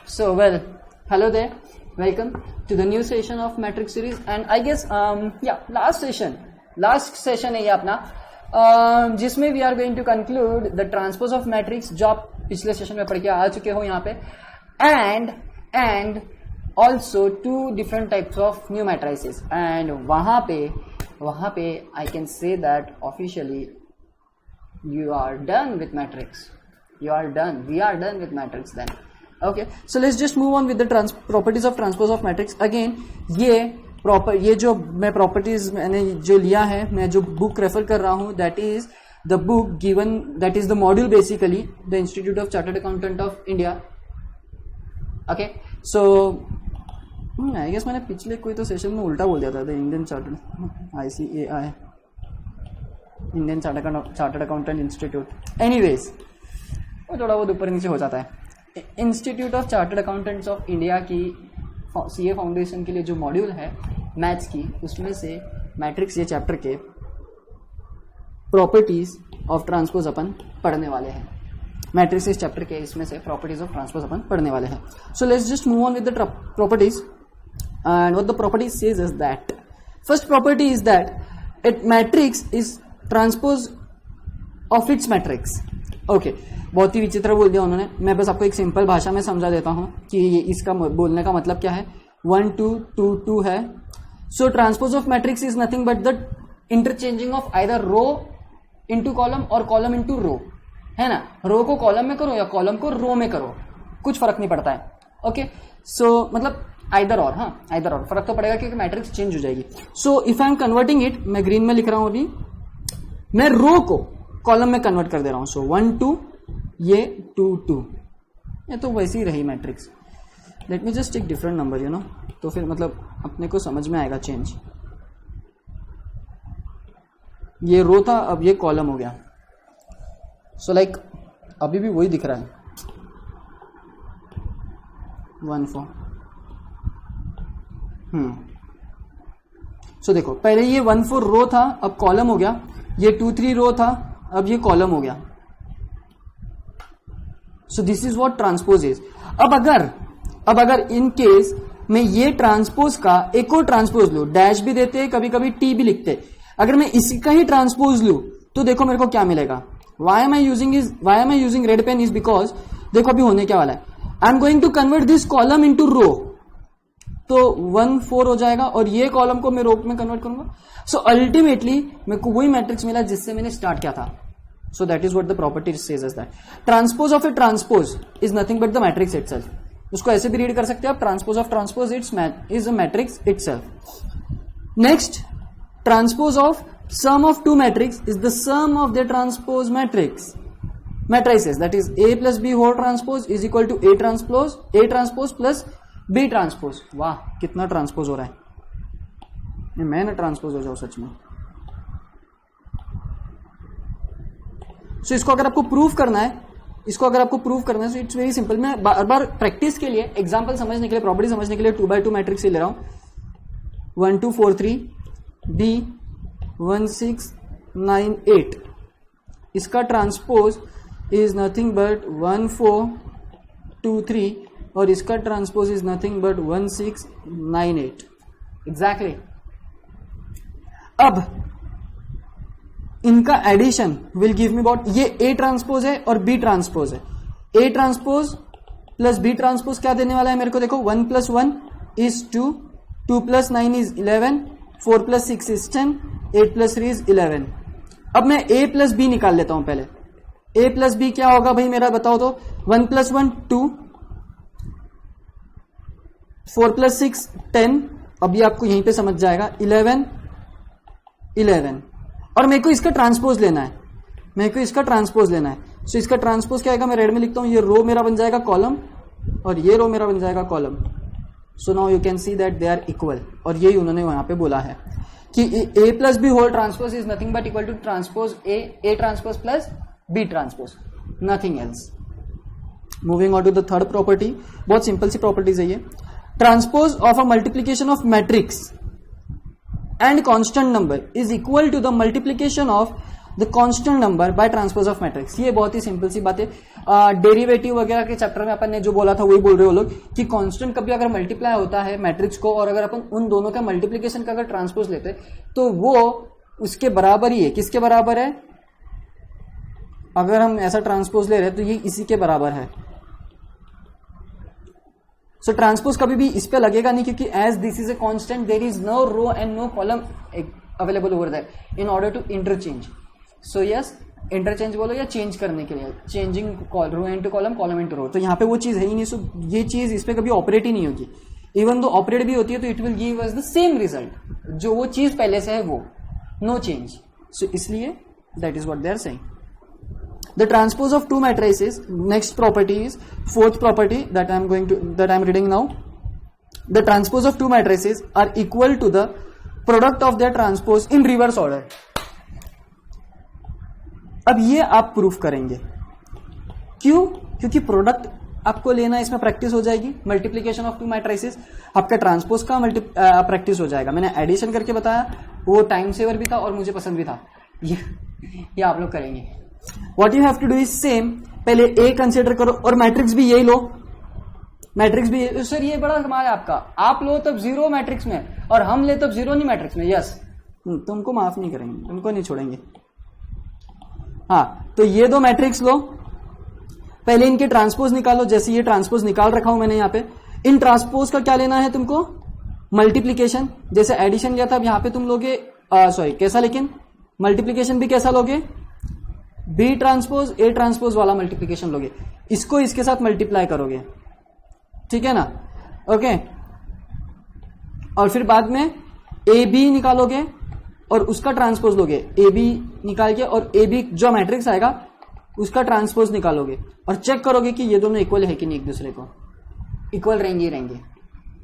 So, well, hello there. Welcome to the new session of matrix series. And I guess, last session है ये अपना, जिसमें we are going to conclude the transpose of matrix जो आप पिछले session में पढ़ के आ चुके हो यहाँ पे, and also two different types of new matrices. And वहाँ पे I can say that officially you are done with matrix. We are done with matrix then. Okay, so let's just move on with the properties of transpose of matrix. Again, ये जो मैं properties मैंने जो लिया है, मैं जो book refer कर रहा हूँ, that is the book given, that is the module basically, the Institute of Chartered Accountant of India. Okay, so I guess मैंने पिछले कोई तो सेशन में उल्टा बोल दिया था, the Indian Chartered ICAI, Indian Chartered Accountant Institute. Anyways, वो थोड़ा बहुत ऊपर नीचे हो जाता है. Institute of chartered accountants of India की सीए फाउंडेशन के लिए जो मॉड्यूल है मैथ्स की, उसमें से मैट्रिक्स ये चैप्टर के प्रॉपर्टीज ऑफ ट्रांसपोज अपन पढ़ने वाले हैं. मैट्रिक्स इस चैप्टर के इसमें से प्रॉपर्टीज ऑफ ट्रांसपोज अपन पढ़ने वाले हैं. So let's just move on with the properties. And what the properties says is that first property is that it matrix is transpose of its matrix. Okay, बहुत ही विचित्र बोल दिया उन्होंने. मैं बस आपको एक सिंपल भाषा में समझा देता हूं कि ये इसका बोलने का मतलब क्या है. 1 2 2 2 है. So transpose of matrix is nothing but the interchanging of either row into column और कॉलम इनटू रो, है ना. रो को कॉलम में करो या कॉलम को रो में करो, कुछ फर्क नहीं पड़ता है. ओके, सो मतलब आइदर और, हाँ आइदर और, फर्क तो पड़ेगा क्योंकि मैट्रिक्स चेंज हो जाएगी. So if I am converting it, मैं ग्रीन में लिख रहा हूं अभी, मैं रो को कॉलम में कन्वर्ट कर दे रहा हूं. सो 1 2, ये 2 2, ये तो वैसी ही रही matrix. Let me just take different number, you know, तो फिर मतलब अपने को समझ में आएगा चेंज. ये रो था, अब ये कॉलम हो गया. सो लाइक अभी भी वही दिख रहा है 1 4. सो देखो, पहले ये 1 4 रो था, अब कॉलम हो गया. ये 2 3 रो था, अब ये कॉलम हो गया. So this is what transpose is. अब अगर इन केस मैं ये ट्रांसपोज का एक और ट्रांसपोज लू, डैश भी देते हैं, कभी कभी टी भी लिखते हैं. अगर मैं इसी का ही ट्रांसपोज लू तो देखो मेरे को क्या मिलेगा. Why am I using red pen is because देखो अभी होने क्या वाला है. I am going to convert this column into row, तो 1 4 हो जाएगा और ये कॉलम को मैं रो में कन्वर्ट करूंगा. सो अल्टीमेटली मेरे को वही मैट्रिक्स मिला जिससे मैंने स्टार्ट किया था. So that is what the property says as that. Transpose of a transpose is nothing but the matrix itself. उसको ऐसे भी रीड कर सकते हैं आप, transpose of transpose is a matrix itself. Next, transpose of sum of two matrix is the sum of their transpose matrices. That is A plus B whole transpose is equal to A transpose plus B transpose. वाह, कितना transpose हो रहा है. मैं ना transpose हो जाऊं सच में. सो इसको अगर आपको प्रूव करना है, सो इट्स वेरी सिंपल. मैं बार बार प्रैक्टिस के लिए, एग्जांपल समझने के लिए, प्रॉपर्टी समझने के लिए 2 by 2 मैट्रिक्स ही ले रहा हूं. 1 2 4 3 D 1 6 9 8. इसका ट्रांसपोज इज नथिंग बट 1 4 2 3 और इसका transpose is nothing but 1 6 9 8. Exactly. अब इनका addition will give me about, ये ए ट्रांसपोज है और बी ट्रांसपोज है. A transpose plus B transpose क्या देने वाला है मेरे को. देखो 1 + 1 इज 2, 2 + 9 इज 11, 4 + 6 इज 10, 8 + 3 इज 11. अब मैं ए प्लस बी निकाल लेता हूं पहले. ए प्लस बी क्या होगा भाई मेरा, बताओ तो. 1 + 1 2, 4 + 6 10, अभी आपको यहीं पे समझ जाएगा, 11 11. और मेरे को इसका ट्रांसपोज लेना है, सो इसका ट्रांसपोज क्या आएगा, मैं रेड में लिखता हूं. ये रो मेरा बन जाएगा कॉलम और ये रो मेरा बन जाएगा column. So now you can see that they are equal. और यही उन्होंने वहां पे बोला है कि A plus B whole transpose is nothing but equal to transpose A transpose plus B transpose, nothing else. Moving on to the third property. बहुत simple सी प्रॉपर्टीज है ये. Transpose of a multiplication of matrix and constant number is equal to the multiplication of the constant number by transpose of matrix. ये बहुत ही simple सी बात है, derivative वगैरह के चैप्टर में अपन ने जो बोला था वही बोल रहे हो लोग कि कांस्टेंट कभी अगर मल्टीप्लाई होता है मैट्रिक्स को और अगर अपन उन दोनों का मल्टीप्लीकेशन का अगर ट्रांसपोज लेते तो वो उसके बराबर ही है। किसके बराबर है? अगर हम ऐसा ट्रांसपोज ले रहे हैं तो ये इसी के बराबर है। सो ट्रांसपोज कभी भी इस पे लगेगा नहीं क्योंकि as this is a constant there is no row and no column available over that in order to interchange. So yes, interchange बोलो या चेंज करने के लिए, changing row into column into row, तो यहाँ पे वो चीज है ही नहीं। सो ये चीज इस पे कभी ऑपरेट ही नहीं होगी। इवन दो ऑपरेट भी होती है तो it will give us the same result, जो वो चीज पहले से है वो, नो चेंज। सो इसलिए that is what they are saying. The transpose of two matrices, next property is fourth property that I am reading now. The transpose of two matrices are equal to the product of their transpose in reverse order. अब ये आप proof करेंगे। क्यों? क्योंकि product आपको लेना, इसमें practice हो जाएगी, मल्टीप्लीकेशन ऑफ टू मैट्रिसेस, आपका ट्रांसपोज का प्रैक्टिस हो जाएगा। मैंने एडिशन करके बताया, वो टाइम सेवर भी था और मुझे पसंद भी था। ये आप लोग करेंगे। What you have to do is same, पहले A कंसिडर करो और मैट्रिक्स भी यही लो, मैट्रिक्स भी सर ये बड़ा कमाल है आपका, आप लो तब जीरो मैट्रिक्स में और हम ले तब जीरो नहीं मैट्रिक्स में। यस, तुमको माफ नहीं करेंगे, तुमको नहीं छोड़ेंगे। हाँ, तो ये दो मैट्रिक्स लो, पहले इनके ट्रांसपोज निकालो। जैसे ये ट्रांसपोज निकाल रखा हूं मैंने यहाँ पे, इन ट्रांसपोज का क्या लेना है तुमको? मल्टीप्लीकेशन। जैसे एडिशन लिया था, अब यहाँ पे तुम लोगे सॉरी कैसा, लेकिन मल्टीप्लीकेशन भी कैसा लोगे? बी ट्रांसपोज ए ट्रांसपोज वाला मल्टीप्लीकेशन लोगे, इसको इसके साथ मल्टीप्लाई करोगे, ठीक है ना? ओके, और फिर बाद में ए बी निकालोगे और उसका ट्रांसपोज लोगे, ए बी निकाल के और ए बी जो मैट्रिक्स आएगा उसका ट्रांसपोज निकालोगे और चेक करोगे कि ये दोनों इक्वल है कि नहीं, एक दूसरे को इक्वल रहेंगे,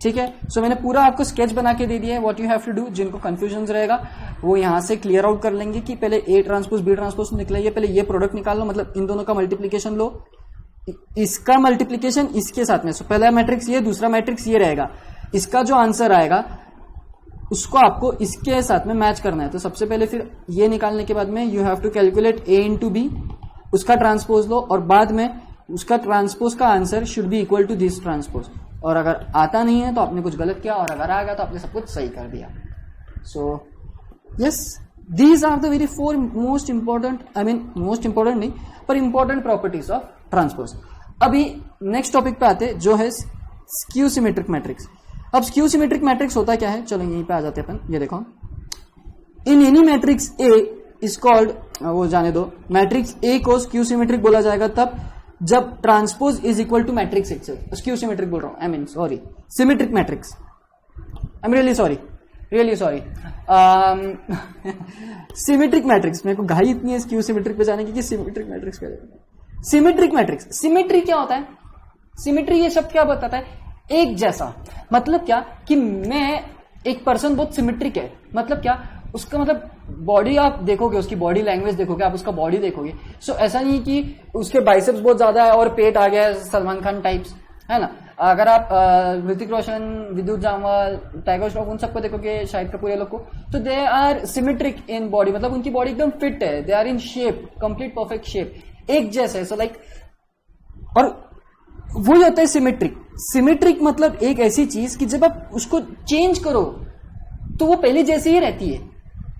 ठीक है? सो मैंने पूरा आपको स्केच बना के दे दिया है। What you have to do, जिनको कंफ्यूजन रहेगा वो यहां से क्लियर आउट कर लेंगे कि पहले ए ट्रांसपोज बी ट्रांसपोज निकलेंगे, पहले ये प्रोडक्ट निकाल लो, मतलब इन दोनों का मल्टीप्लीकेशन लो, इसका मल्टीप्लीकेशन इसके साथ में। सो पहला मैट्रिक्स ये, दूसरा मैट्रिक्स ये रहेगा, इसका जो आंसर आएगा उसको आपको इसके साथ में मैच करना है। तो सबसे पहले फिर ये निकालने के बाद में you have to calculate A into B, उसका ट्रांसपोज लो और बाद में उसका ट्रांसपोज का answer should be equal to this transpose. और अगर आता नहीं है तो आपने कुछ गलत किया, और अगर आ गया तो आपने सब कुछ सही कर दिया। So yes, these are the very four most important, I mean most important नहीं पर इंपॉर्टेंट प्रॉपर्टीज ऑफ ट्रांसपोज। अभी नेक्स्ट टॉपिक पे आते हैं जो है स्क्यू सिमेट्रिक मैट्रिक्स। अब स्क्यू सिमेट्रिक मैट्रिक्स होता क्या है, चलो यहीं पे आ जाते हैं अपन। ये देखो, in any matrix A is called, वो जाने दो, मैट्रिक्स ए को स्क्यू सिमेट्रिक बोला जाएगा तब जब transpose is equal to matrix itself. Skew symmetric बोल रहा हूं, I mean sorry, symmetric matrix, I am really sorry symmetric matrix. मेरे को घाई इतनी है स्क्यू सिमेट्रिक पे जाने की कि सिमेट्रिक मैट्रिक्स क्या है। सिमेट्रिक मैट्रिक्स, सिमेट्री क्या होता है? सिमेट्री ये शब्द क्या बताता है? एक जैसा। मतलब क्या कि मैं, एक पर्सन बहुत सिमेट्रिक है, मतलब क्या, उसका मतलब बॉडी आप देखोगे, उसकी बॉडी लैंग्वेज देखोगे, आप उसका बॉडी देखोगे, सो ऐसा नहीं कि उसके बाइसेप्स बहुत ज्यादा है और पेट आ गया है सलमान खान टाइप्स, है ना? अगर आप ऋतिक रोशन, विद्युत जामवाल, टाइगर श्रॉफ, उन सबको देखोगे, शाहिद कपूर लोग को, तो they are symmetric in body, मतलब उनकी बॉडी एकदम फिट है, they are in shape, complete perfect shape, एक जैसे। सो लाइक, और वही होता है सिमेट्रिक। सिमेट्रिक मतलब एक ऐसी चीज कि जब आप उसको चेंज करो तो वो पहले जैसी ही रहती है,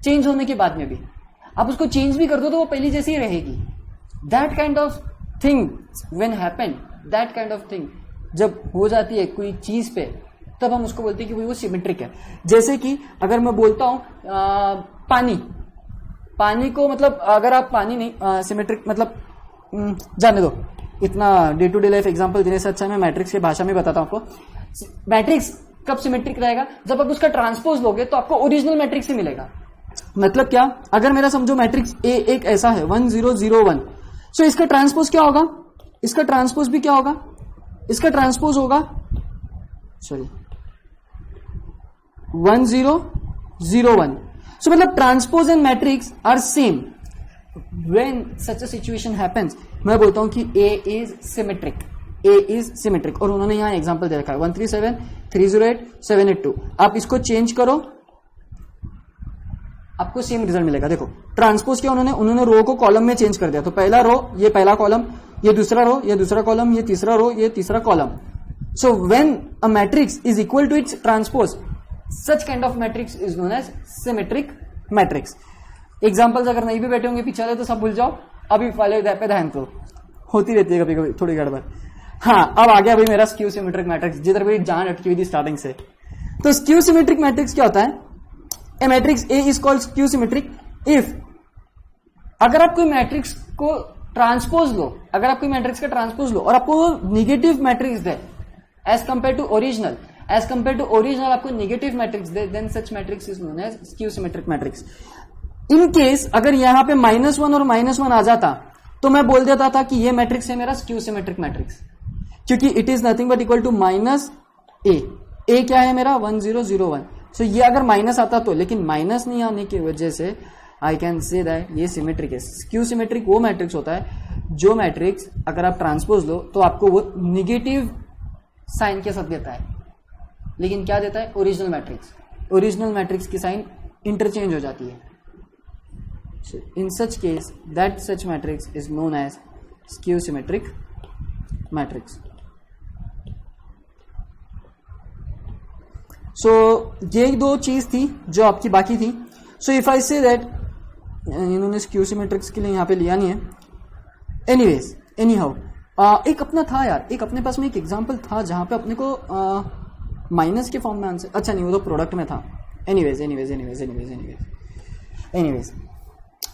चेंज होने के बाद में भी आप उसको चेंज भी कर दो तो वो पहले जैसी ही रहेगी। That kind of thing when happen, that kind of thing जब हो जाती है कोई चीज पे, तब हम उसको बोलते हैं कि वो सिमेट्रिक है। जैसे कि अगर मैं बोलता हूं पानी को, मतलब अगर आप पानी नहीं, सिमेट्रिक मतलब जाने दो, इतना day to day life example देने से अच्छा मैं मैट्रिक्स की भाषा में बताता हूं आपको। मैट्रिक्स कब सिमेट्रिक रहेगा? जब आप उसका ट्रांसपोज लोगे तो आपको ओरिजिनल मैट्रिक्स ही मिलेगा। मतलब क्या, अगर मेरा समझो मैट्रिक्स ए एक ऐसा है 1 0 0 1, सो इसका ट्रांसपोज क्या होगा? इसका ट्रांसपोज भी क्या होगा? इसका ट्रांसपोज होगा 1 0 0 1। सो मतलब transpose and matrix are same. When such a situation happens, मैं बोलता हूं कि A is symmetric, और उन्होंने यहां एग्जांपल दे रखा है 137 308 782। आप इसको चेंज करो, आपको सेम रिजल्ट मिलेगा। देखो ट्रांसपोज किया उन्होंने रो को कॉलम में चेंज कर दिया, तो पहला रो ये पहला कॉलम, ये दूसरा रो ये दूसरा कॉलम, ये तीसरा रो ये तीसरा column. So when a matrix is equal to its transpose, such kind of matrix is known as symmetric matrix. Examples अगर नहीं भी बैठे होंगे पीछे वाले तो सब भूल जाओ, अभी वाले पे ध्यान दो, होती रहती है कभी कभी थोड़ी गड़बड़। हाँ, अब आ गया भाई मेरा स्क्यू सिमेट्रिक मैट्रिक्स, जिधर मेरी जान अटकी हुई थी स्टार्टिंग से। तो स्क्यू सिमेट्रिक मैट्रिक्स क्या होता है? A matrix A is called skew symmetric if, अगर आप कोई मैट्रिक्स को ट्रांसपोज लो, अगर आप कोई मैट्रिक्स का ट्रांसपोज लो और आपको निगेटिव मैट्रिक्स दे as compare to original, as compare to original आपको निगेटिव मैट्रिक्स दे, then such matrix is known as skew symmetric matrix. In case अगर यहां पे -1 और -1 आ जाता तो मैं बोल देता था कि ये मैट्रिक्स है मेरा स्क्यू सिमेट्रिक मैट्रिक्स, क्योंकि it is nothing but equal to -a क्या है मेरा 1 0 0 1। सो ये अगर माइनस आता तो, लेकिन माइनस नहीं आने की वजह से आई कैन से दैट ये सिमेट्रिक है। स्क्यू सिमेट्रिक वो मैट्रिक्स होता है जो मैट्रिक्स अगर आप ट्रांसपोज लो तो आपको वो निगेटिव साइन के साथ देता है, लेकिन क्या देता है? Original matrix. ओरिजिनल मैट्रिक्स की साइन इंटरचेंज हो जाती है। So in such case, that such matrix is known as skew symmetric matrix. So ये दो चीज थी जो आपकी बाकी थी। So if I say that इन्होंने skew symmetrics के लिए यहाँ पे लिया नहीं है, anyways, anyhow, एक अपना था यार, एक अपने पास में एक एग्जांपल था जहां पे अपने को माइनस के फॉर्म में आंसर, अच्छा नहीं वो तो प्रोडक्ट में था। एनीवेज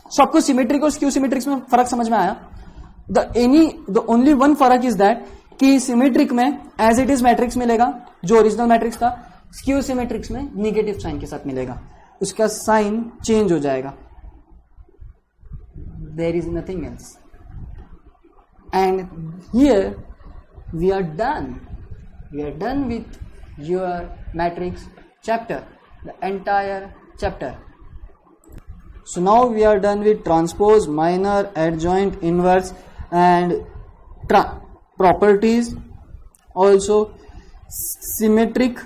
सो आपको सिमेट्रिक और स्क्यू सिमेट्रिक्स में फर्क समझ में आया। द ओनली वन फर्क इज दैट कि सिमेट्रिक में एज इट इज मैट्रिक्स मिलेगा जो ओरिजिनल मैट्रिक्स था, स्क्यू सिमेट्रिक्स में निगेटिव साइन के साथ मिलेगा, उसका साइन चेंज हो जाएगा। There is nothing else and here we are done with your matrix chapter, the entire chapter. So now we are done with transpose, minor, adjoint, inverse and properties, also symmetric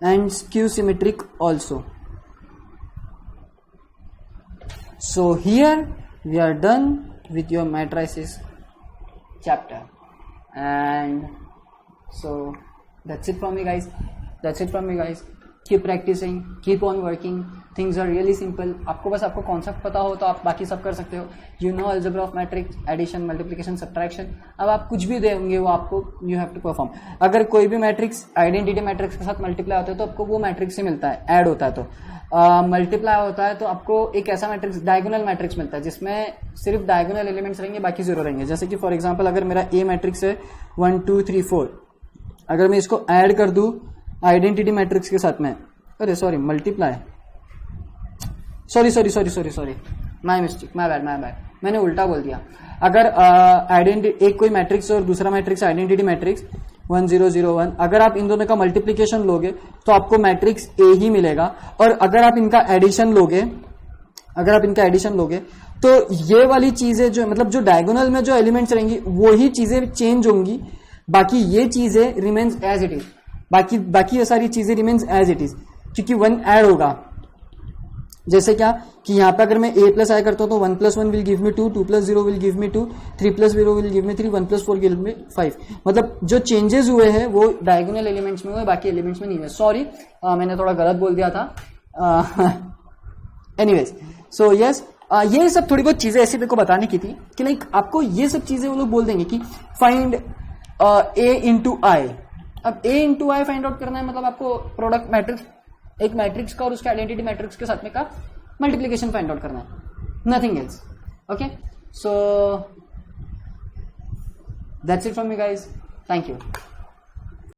and skew symmetric also. So here we are done with your matrices chapter, and so that's it from me guys. Keep practicing, keep on working, things are really simple. आपको बस आपको concept पता हो तो आप बाकी सब कर सकते हो। You know algebra of matrix, addition, multiplication, subtraction। अब आप कुछ भी देंगे वो आपको you have to perform। अगर कोई भी मैट्रिक्स आइडेंटिटी मैट्रिक्स के साथ मल्टीप्लाई होता है तो आपको वो मैट्रिक्स से मिलता है, ऐड होता है तो मल्टीप्लाई होता है तो आपको एक ऐसा मैट्रिक्स डायगोनल मैट्रिक्स मिलता है जिसमें सिर्फ डायगोनल एलिमेंट्स रहेंगे, बाकी जीरो रहेंगे। जैसे कि फॉर एग्जाम्पल अगर मेरा ए मैट्रिक्स है 1 2 3 4, अगर मैं इसको ऐड कर दूं आइडेंटिटी मैट्रिक्स के साथ में, अरे sorry multiply, sorry my mistake, my bad, मैंने उल्टा बोल दिया। अगर एक कोई मैट्रिक्स और दूसरा मैट्रिक्स आइडेंटिटी मैट्रिक्स 1 0 0 1, अगर आप इन दोनों का मल्टीप्लीकेशन लोगे तो आपको मैट्रिक्स ए ही मिलेगा, और अगर आप इनका एडिशन लोगे तो ये वाली चीजें जो मतलब जो डायगोनल में जो एलिमेंट्स रहेंगी वो ही चीजें चेंज होंगी, बाकी ये चीजें रिमेन्स एज इट इज, बाकी ये सारी चीजें रिमेन्स एज इट इज, क्योंकि 1 ऐड होगा। जैसे क्या कि यहाँ पे अगर मैं a प्लस आई करता हूं तो 1 + 1 will give me 2, 2 + 0 will give me 2, 3 + 0 will give me 3, 1 + 4 give me 5। मतलब जो चेंजेस हुए हैं वो डायगोनल एलिमेंट्स में हुए, बाकी एलिमेंट्स में नहीं हुए। सॉरी मैंने थोड़ा गलत बोल दिया था। एनीवेज सो यस, ये सब थोड़ी बहुत चीजें ऐसी मेरे को बताने की थी कि लाइक आपको ये सब चीजें वो लोग बोल देंगे कि फाइंड a into i। अब a into i find out करना है, मतलब आपको प्रोडक्ट मैट्रिक्स, एक मैट्रिक्स का और उसके आइडेंटिटी मैट्रिक्स के साथ में का मल्टीप्लिकेशन फाइंड आउट करना है, nothing else. Okay, so that's it from me guys, thank you.